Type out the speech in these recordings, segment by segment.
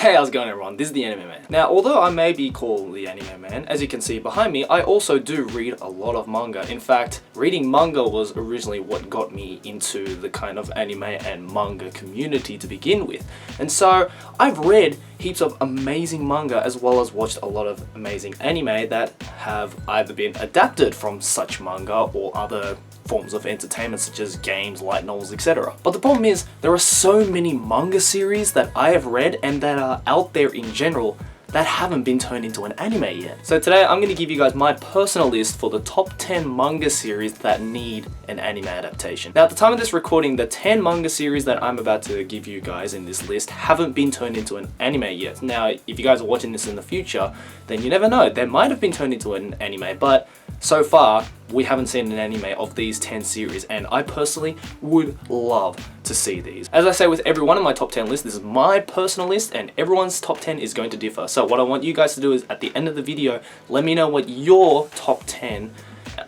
Hey, how's it going everyone? This is the Anime Man. Now, although I may be called the Anime Man, as you can see behind me, I also do read a lot of manga. In fact, reading manga was originally what got me into the kind of anime and manga community to begin with. And so, I've read heaps of amazing manga as well as watched a lot of amazing anime that have either been adapted from such manga or other forms of entertainment such as games, light novels, etc. But the problem is, there are so many manga series that I have read and that are out there in general that haven't been turned into an anime yet. So today I'm going to give you guys my personal list for the top 10 manga series that need an anime adaptation. Now at the time of this recording, the 10 manga series that I'm about to give you guys in this list haven't been turned into an anime yet. Now if you guys are watching this in the future, then you never know, they might have been turned into an anime, but so far we haven't seen an anime of these 10 series, and I personally would love to see these. As I say with every one of my top 10 lists, this is my personal list and everyone's top 10 is going to differ. So what I want you guys to do is at the end of the video, let me know what your top 10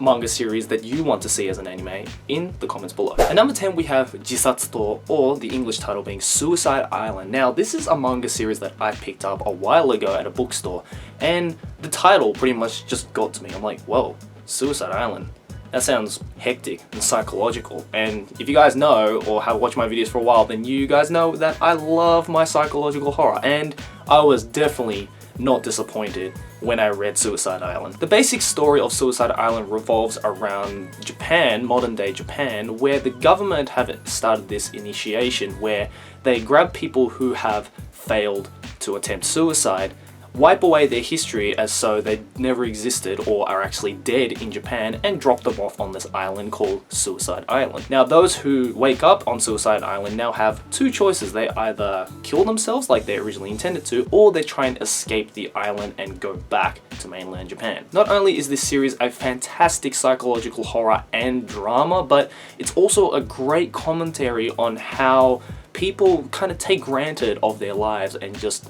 manga series that you want to see as an anime in the comments below. At number 10 we have Jisatsutou, or the English title being Suicide Island. Now this is a manga series that I picked up a while ago at a bookstore, and the title pretty much just got to me. I'm like, whoa, Suicide Island. That sounds hectic and psychological, and if you guys know or have watched my videos for a while, then you guys know that I love my psychological horror, and I was definitely not disappointed when I read Suicide Island. The basic story of Suicide Island revolves around Japan, modern day Japan, where the government have started this initiation where they grab people who have failed to attempt suicide, wipe away their history as so they never existed or are actually dead in Japan, and drop them off on this island called Suicide Island. Now those who wake up on Suicide Island now have two choices. They either kill themselves like they originally intended to, or they try and escape the island and go back to mainland Japan. Not only is this series a fantastic psychological horror and drama, but it's also a great commentary on how people kind of take granted of their lives and just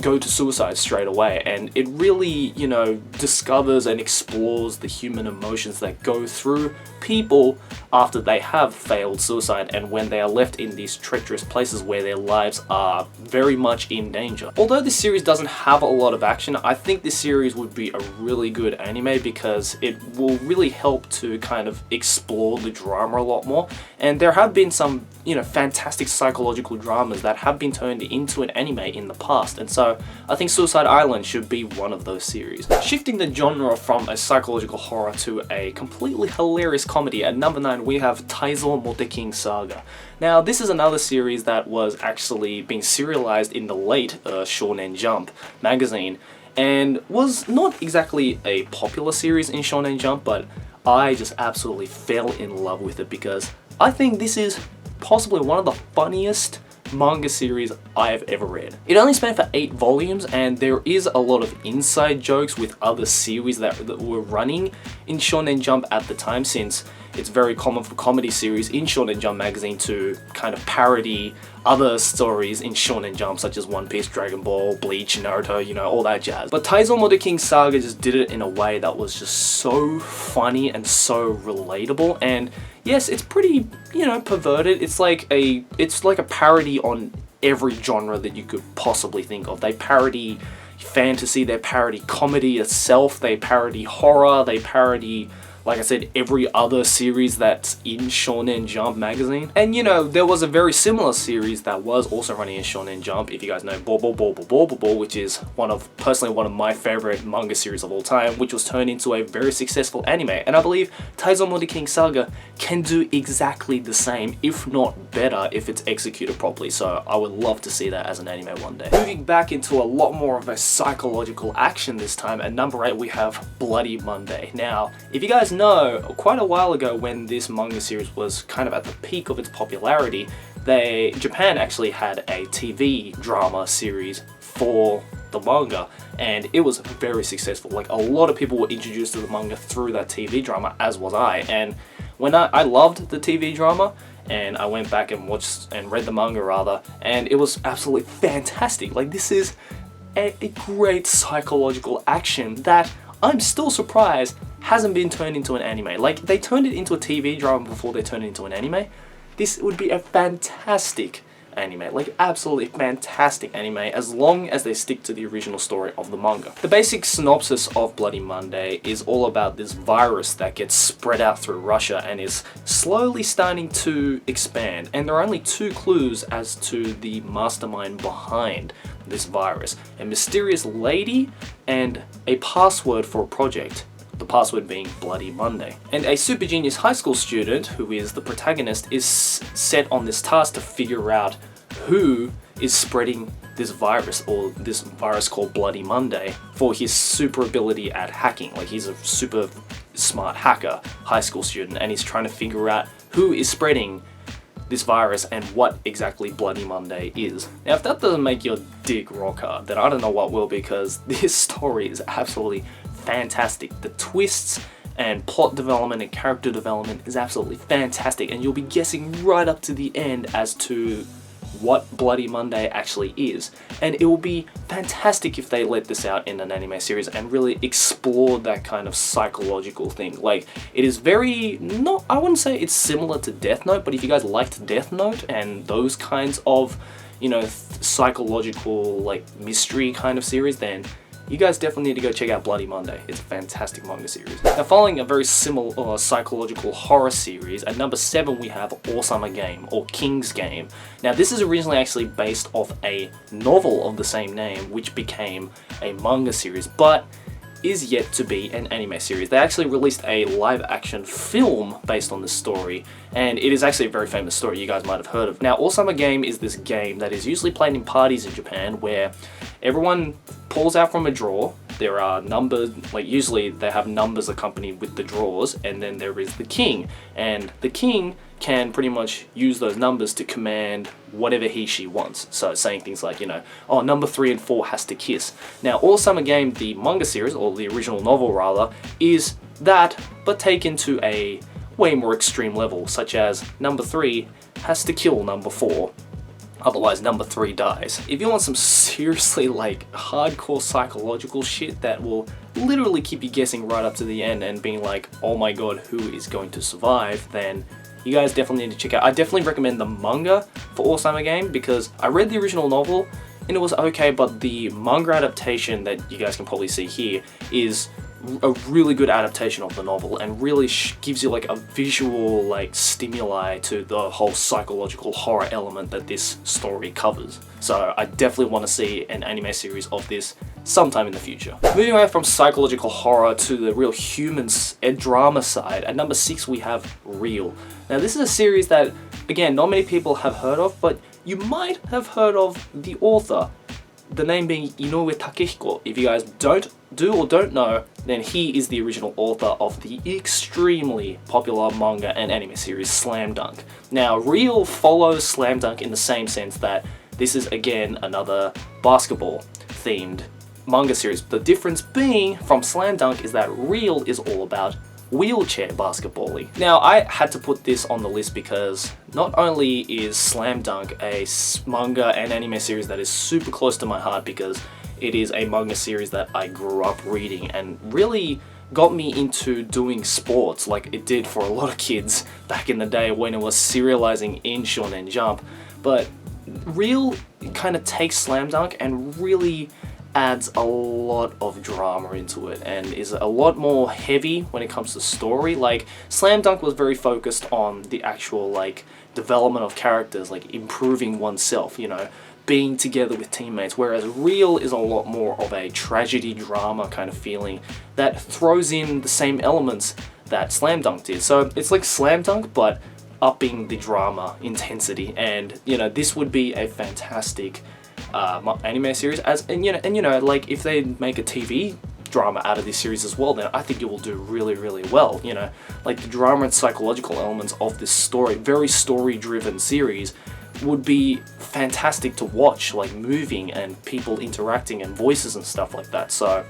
go to suicide straight away. And it really, discovers and explores the human emotions that go through people after they have failed suicide and when they are left in these treacherous places where their lives are very much in danger. Although this series doesn't have a lot of action, I think this series would be a really good anime because it will really help to kind of explore the drama a lot more. And there have been some, fantastic psychological dramas that have been turned into an anime in the past, and so I think Suicide Island should be one of those series. Shifting the genre from a psychological horror to a completely hilarious comedy, at number 9 we have Taizou Mote Saga. Now this is another series that was actually being serialized in the late Shonen Jump magazine, and was not exactly a popular series in Shonen Jump, but I just absolutely fell in love with it because I think this is possibly one of the funniest manga series I have ever read. It only spanned for 8 volumes, and there is a lot of inside jokes with other series that were running in Shonen Jump at the time, since it's very common for comedy series in Shonen Jump magazine to kind of parody other stories in Shonen Jump such as One Piece, Dragon Ball, Bleach, Naruto, all that jazz. But Taizou Mote Saga just did it in a way that was just so funny and so relatable, and yes, it's pretty, perverted. It's like a parody on every genre that you could possibly think of. They parody fantasy, they parody comedy itself, they parody horror, they parody, like I said, every other series that's in Shonen Jump magazine. And there was a very similar series that was also running in Shonen Jump, if you guys know Bo, which is personally one of my favorite manga series of all time, which was turned into a very successful anime. And I believe Taizou Mote Saga can do exactly the same, if not better, if it's executed properly. So I would love to see that as an anime one day. Moving back into a lot more of a psychological action this time, at number 8 we have Bloody Monday. Now, if you guys know, quite a while ago when this manga series was kind of at the peak of its popularity, Japan actually had a TV drama series for the manga, and it was very successful. Like, a lot of people were introduced to the manga through that TV drama, as was I. And when I loved the TV drama, and I went back and watched and read the manga rather, and it was absolutely fantastic. Like, this is a great psychological action that I'm still surprised hasn't been turned into an anime. Like, they turned it into a TV drama before they turned it into an anime. This would be a fantastic anime. Like, absolutely fantastic anime, as long as they stick to the original story of the manga. The basic synopsis of Bloody Monday is all about this virus that gets spread out through Russia and is slowly starting to expand. And there are only two clues as to the mastermind behind this virus: a mysterious lady and a password for a project. The password being Bloody Monday. And a super genius high school student, who is the protagonist, is set on this task to figure out who is spreading this virus, or this virus called Bloody Monday, for his super ability at hacking. Like, he's a super smart hacker, high school student, and he's trying to figure out who is spreading this virus and what exactly Bloody Monday is. Now, if that doesn't make your dick rock hard, then I don't know what will, because this story is absolutely fantastic. The twists and plot development and character development is absolutely fantastic, and you'll be guessing right up to the end as to what Bloody Monday actually is. And it will be fantastic if they let this out in an anime series and really explore that kind of psychological thing. Like, it is very, not, I wouldn't say it's similar to Death Note, but if you guys liked Death Note and those kinds of, you know, psychological, like, mystery kind of series, then you guys definitely need to go check out Bloody Monday. It's a fantastic manga series. Now, following a very similar psychological horror series, at number 7 we have Ousama Game, or King's Game. Now, this is originally actually based off a novel of the same name, which became a manga series, but is yet to be an anime series. They actually released a live action film based on this story, and it is actually a very famous story you guys might have heard of. Now, Ousama Game is this game that is usually played in parties in Japan, where everyone pulls out from a drawer. There are numbers, like usually they have numbers accompanied with the drawers, and then there is the king. And the king can pretty much use those numbers to command whatever she wants. So saying things like, you know, oh, number 3 and 4 has to kiss. Now, Ousama Game, the manga series, or the original novel rather, is that, but taken to a way more extreme level, such as number 3 has to kill number 4. Otherwise, number 3 dies. If you want some seriously, like, hardcore psychological shit that will literally keep you guessing right up to the end and being like, oh my god, who is going to survive, then you guys definitely need to check out. I definitely recommend the manga for Ousama Game, because I read the original novel and it was okay, but the manga adaptation that you guys can probably see here is a really good adaptation of the novel, and really gives you like a visual like stimuli to the whole psychological horror element that this story covers. So I definitely want to see an anime series of this sometime in the future. Moving away from psychological horror to the real human drama side, at number 6 we have Real. Now, this is a series that, again, not many people have heard of, but you might have heard of the author, the name being Inoue Takehiko. If you guys don't know, then he is the original author of the extremely popular manga and anime series Slam Dunk. Now, Real follows Slam Dunk in the same sense that this is, again, another basketball themed manga series. The difference being from Slam Dunk is that Real is all about wheelchair basketballing. Now, I had to put this on the list because not only is Slam Dunk a manga and anime series that is super close to my heart, because it is a manga series that I grew up reading and really got me into doing sports like it did for a lot of kids back in the day when it was serializing in Shonen Jump. But Real kind of takes Slam Dunk and really adds a lot of drama into it, and is a lot more heavy when it comes to story. Like, Slam Dunk was very focused on the actual like development of characters, like improving oneself, you know, being together with teammates, whereas Real is a lot more of a tragedy drama kind of feeling that throws in the same elements that Slam Dunk did. So it's like Slam Dunk, but upping the drama intensity, and you know, this would be a fantastic anime series, and you know, like if they make a TV drama out of this series as well, then I think it will do really, really well. You know, like the drama and psychological elements of this story, very story-driven series, would be fantastic to watch, like moving and people interacting and voices and stuff like that. So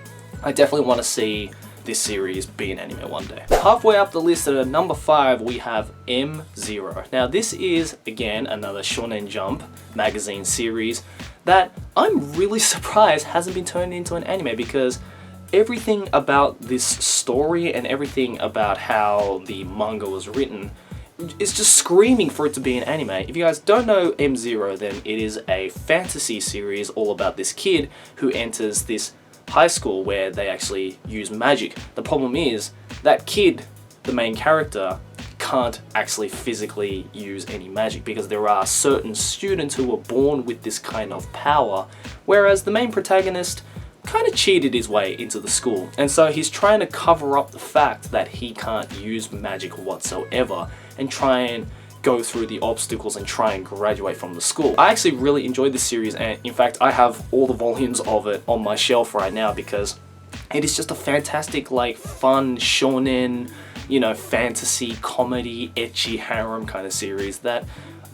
I definitely want to see this series be an anime one day. Halfway up the list at number 5 we have M0. Now, this is again another Shonen Jump magazine series that I'm really surprised hasn't been turned into an anime, because everything about this story and everything about how the manga was written it's just screaming for it to be an anime. If you guys don't know M0, then it is a fantasy series all about this kid who enters this high school where they actually use magic. The problem is that kid, the main character, can't actually physically use any magic because there are certain students who were born with this kind of power, whereas the main protagonist kind of cheated his way into the school, and so he's trying to cover up the fact that he can't use magic whatsoever and try and go through the obstacles and try and graduate from the school. I actually really enjoyed this series, and in fact I have all the volumes of it on my shelf right now because it is just a fantastic, like, fun shonen, you know, fantasy, comedy, ecchi harem kind of series that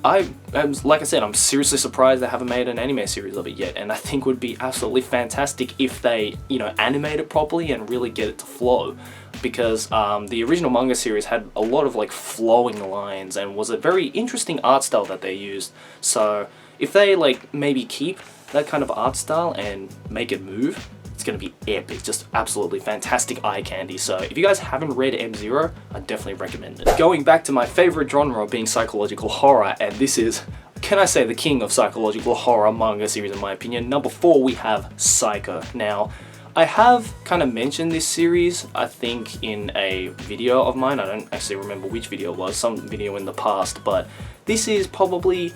like I said, I'm seriously surprised they haven't made an anime series of it yet, and I think would be absolutely fantastic if they, you know, animate it properly and really get it to flow, because the original manga series had a lot of like flowing lines and was a very interesting art style that they used. So if they like maybe keep that kind of art style and make it move, it's going to be epic, just absolutely fantastic eye candy. So if you guys haven't read M0, I definitely recommend it. Going back to my favorite genre being psychological horror, and this is, can I say, the king of psychological horror manga series in my opinion. Number 4, we have Psycho. Now, I have kind of mentioned this series, I think, in a video of mine. I don't actually remember which video it was, some video in the past, but this is probably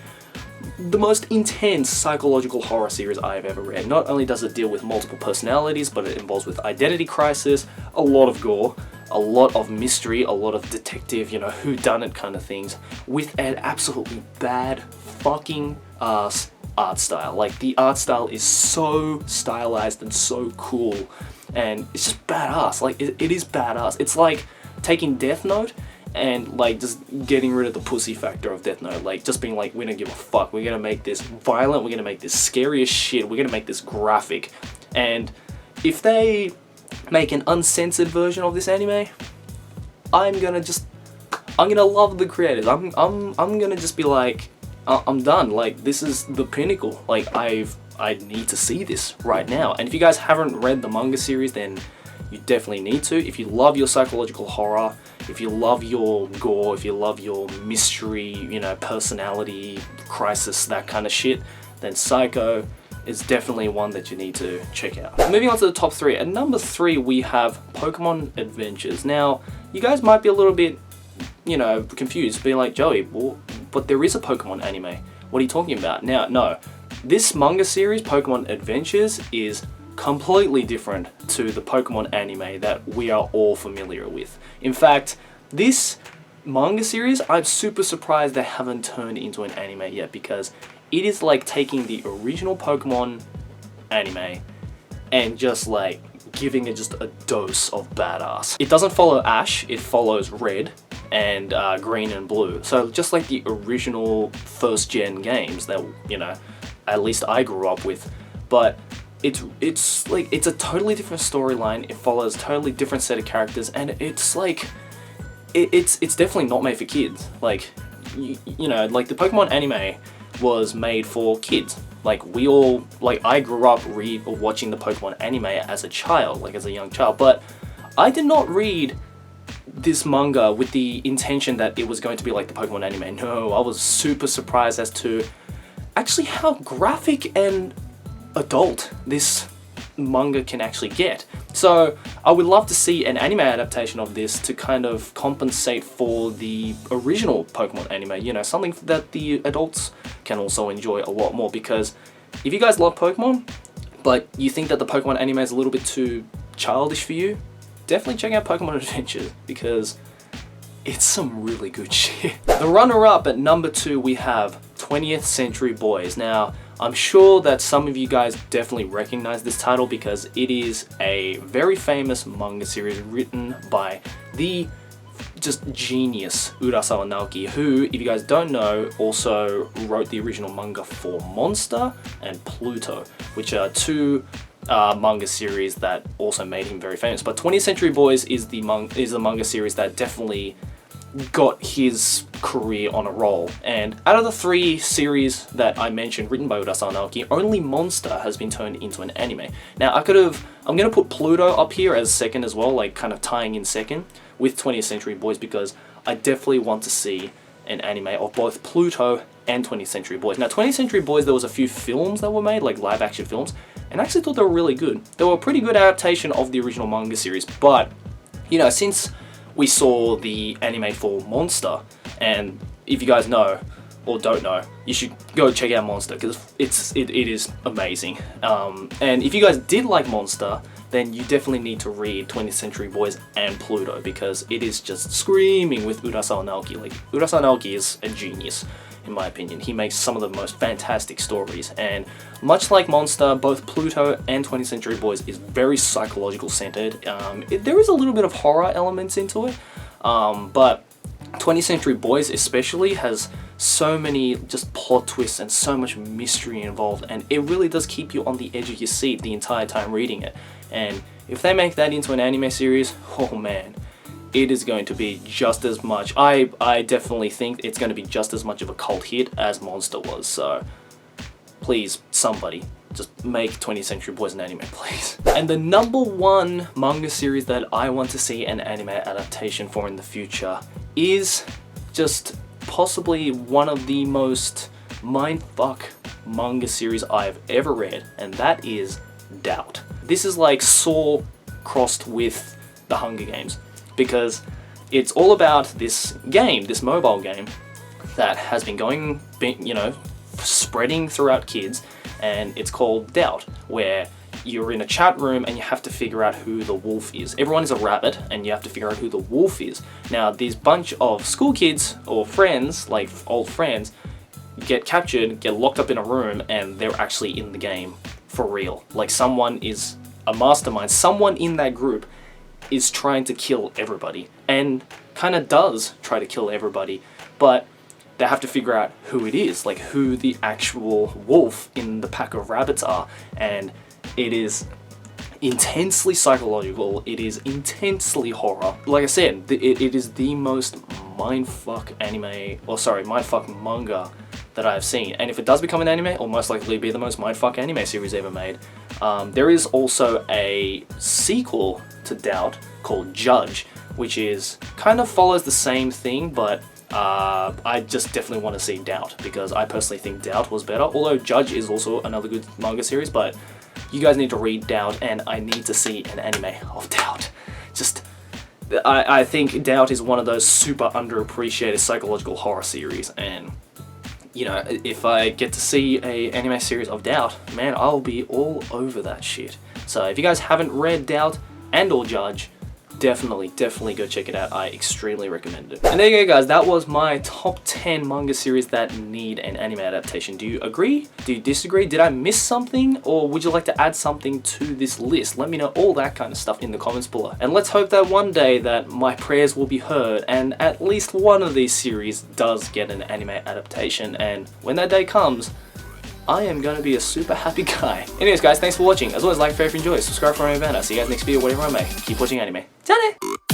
the most intense psychological horror series I have ever read. Not only does it deal with multiple personalities, but it involves with identity crisis, a lot of gore, a lot of mystery, a lot of detective, you know, whodunit kind of things, with an absolutely bad fucking ass art style. Like, the art style is so stylized and so cool, and it's just badass. Like, it is badass. It's like taking Death Note and like just getting rid of the pussy factor of Death Note, like just being like, we don't give a fuck, we're gonna make this violent, we're gonna make this scary as shit, we're gonna make this graphic. And if they make an uncensored version of this anime, I'm gonna love the creators. I'm gonna just be like, I'm done. Like, this is the pinnacle. Like, I need to see this right now. And if you guys haven't read the manga series, then you definitely need to. If you love your psychological horror, if you love your gore, if you love your mystery, you know, personality crisis, that kind of shit, then Psycho is definitely one that you need to check out. Moving on to the top 3. At number 3, we have Pokémon Adventures. Now, you guys might be a little bit, you know, confused, being like, Joey, well, but there is a Pokémon anime. What are you talking about? Now, no. This manga series, Pokémon Adventures, is completely different to the Pokémon anime that we are all familiar with. In fact, this manga series, I'm super surprised they haven't turned into an anime yet, because it is like taking the original Pokémon anime and just like giving it just a dose of badass. It doesn't follow Ash, it follows Red and Green and Blue. So just like the original first gen games that, you know, at least I grew up with. But it's like, it's a totally different storyline, it follows a totally different set of characters, and it's like, it's definitely not made for kids. Like, you know, like the Pokemon anime was made for kids. Like, we all, like, I grew up watching the Pokemon anime as a child, like as a young child, but I did not read this manga with the intention that it was going to be like the Pokemon anime. No, I was super surprised as to actually how graphic and adult this manga can actually get. So I would love to see an anime adaptation of this to kind of compensate for the original Pokemon anime, you know, something that the adults can also enjoy a lot more. Because if you guys love Pokemon, but you think that the Pokemon anime is a little bit too childish for you, definitely check out Pokemon Adventures, because it's some really good shit. The runner-up at number 2, we have 20th Century Boys. Now, I'm sure that some of you guys definitely recognize this title, because it is a very famous manga series written by the just genius Urasawa Naoki, who, if you guys don't know, also wrote the original manga for Monster and Pluto, which are two manga series that also made him very famous. But 20th Century Boys is the manga series that definitely got his career on a roll. And out of the 3 series that I mentioned written by Urasawa Naoki, only Monster has been turned into an anime. Now, I'm gonna put Pluto up here as second as well, like kind of tying in second with 20th Century Boys, because I definitely want to see an anime of both Pluto and 20th Century Boys. Now 20th Century Boys, there was a few films that were made, like live action films, and I actually thought they were really good. They were a pretty good adaptation of the original manga series, but you know, since we saw the anime for Monster, and if you guys know or don't know, you should go check out Monster because it is amazing. And if you guys did like Monster, then you definitely need to read 20th Century Boys and Pluto because it is just screaming with Urasawa Naoki. Like, Urasawa Naoki is a genius, in my opinion. He makes some of the most fantastic stories, and much like Monster, both Pluto and 20th Century Boys is very psychological centered. There is a little bit of horror elements into it, but 20th Century Boys especially has so many just plot twists and so much mystery involved, and it really does keep you on the edge of your seat the entire time reading it. And if they make that into an anime series, oh man, it is going to be just as much. I definitely think it's going to be just as much of a cult hit as Monster was. So please, somebody, just make 20th Century Boys an anime, please. And the number one manga series that I want to see an anime adaptation for in the future is just possibly one of the most mindfuck manga series I've ever read, and that is Doubt. This is like Saw crossed with the Hunger Games, because it's all about this game, this mobile game that has been going, you know, spreading throughout kids, and it's called Doubt, where you're in a chat room and you have to figure out who the wolf is. Everyone is a rabbit and you have to figure out who the wolf is. Now, these bunch of school kids or friends, like old friends, get captured, get locked up in a room, and they're actually in the game for real. Like, someone is a mastermind, someone in that group is trying to kill everybody, and kind of does try to kill everybody, but they have to figure out who it is, like who the actual wolf in the pack of rabbits are. And it is intensely psychological, it is intensely horror. Like I said, it is the most mindfuck anime, or sorry, mindfuck manga that I have seen. And if it does become an anime, it'll most likely be the most mindfuck anime series ever made. There is also a sequel to Doubt called Judge, which is kind of follows the same thing, but I just definitely want to see Doubt because I personally think Doubt was better. Although Judge is also another good manga series, but you guys need to read Doubt, and I need to see an anime of Doubt. Just, I think Doubt is one of those super underappreciated psychological horror series, and you know, if I get to see a anime series of Doubt, man, I'll be all over that shit. So if you guys haven't read Doubt and or Judge, definitely go check it out. I extremely recommend it. And there you go, guys. That was my top 10 manga series that need an anime adaptation. Do you agree? Do you disagree? Did I miss something? Or would you like to add something to this list? Let me know all that kind of stuff in the comments below. And let's hope that one day that my prayers will be heard and at least one of these series does get an anime adaptation. And when that day comes, I am going to be a super happy guy. Anyways, guys, thanks for watching. As always, like, favorite, enjoy, subscribe for more event. I'll see you guys next video, whatever I make. Keep watching anime. じゃあね!